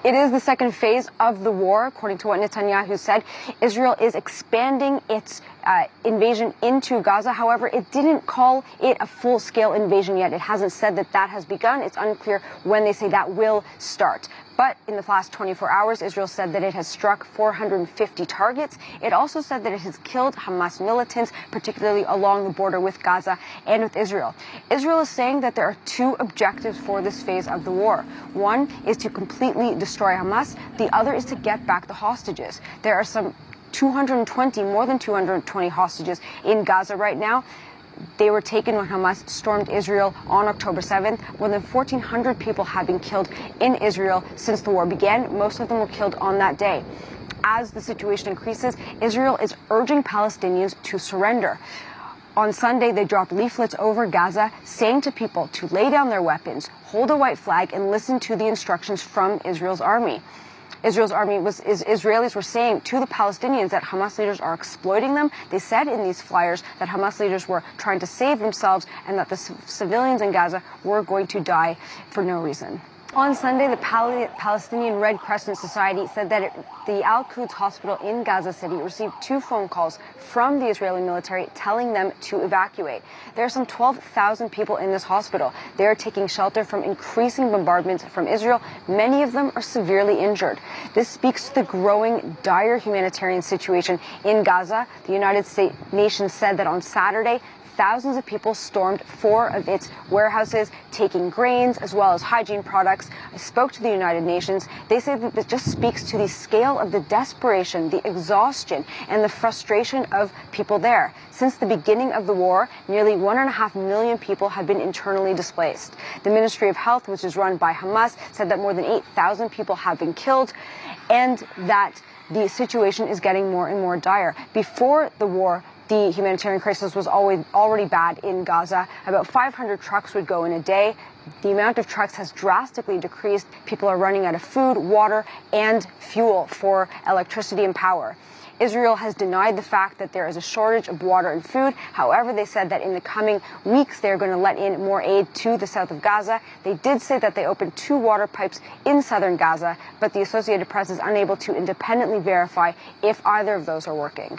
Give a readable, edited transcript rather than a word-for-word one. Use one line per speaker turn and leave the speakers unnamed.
It is the second phase of the war, according to what Netanyahu said. Israel is expanding its invasion into Gaza. However, it didn't call it a full-scale invasion yet. It hasn't said that that has begun. It's unclear when they say that will start. But in the last 24 hours, Israel said that it has struck 450 targets. It also said that it has killed Hamas militants, particularly along the border with Gaza and with Israel. Israel is saying that there are two objectives for this phase of the war. One is to completely destroy Hamas. The other is to get back the hostages. There are more than 220 hostages in Gaza right now. They were taken when Hamas stormed Israel on October 7th. More than 1,400 people have been killed in Israel since the war began. Most of them were killed on that day. As the situation increases, Israel is urging Palestinians to surrender. On Sunday, they dropped leaflets over Gaza saying to people to lay down their weapons, hold a white flag, and listen to the instructions from Israel's army. Israelis were saying to the Palestinians that Hamas leaders are exploiting them. They said in these flyers that Hamas leaders were trying to save themselves and that the civilians in Gaza were going to die for no reason. On Sunday, the Palestinian Red Crescent Society said that the Al-Quds hospital in Gaza City received 2 phone calls from the Israeli military telling them to evacuate. There are some 12,000 people in this hospital. They are taking shelter from increasing bombardments from Israel. Many of them are severely injured. This speaks to the growing dire humanitarian situation in Gaza. The United Nations said that on Saturday, thousands of people stormed 4 of its warehouses, taking grains as well as hygiene products. I spoke to the United Nations. They say that this just speaks to the scale of the desperation, the exhaustion, and the frustration of people there. Since the beginning of the war, nearly 1.5 million people have been internally displaced. The Ministry of Health, which is run by Hamas, said that more than 8,000 people have been killed and that the situation is getting more and more dire. Before the war, the humanitarian crisis was already bad in Gaza. About 500 trucks would go in a day. The amount of trucks has drastically decreased. People are running out of food, water, and fuel for electricity and power. Israel has denied the fact that there is a shortage of water and food. However, they said that in the coming weeks, they're going to let in more aid to the south of Gaza. They did say that they opened 2 water pipes in southern Gaza, but the Associated Press is unable to independently verify if either of those are working.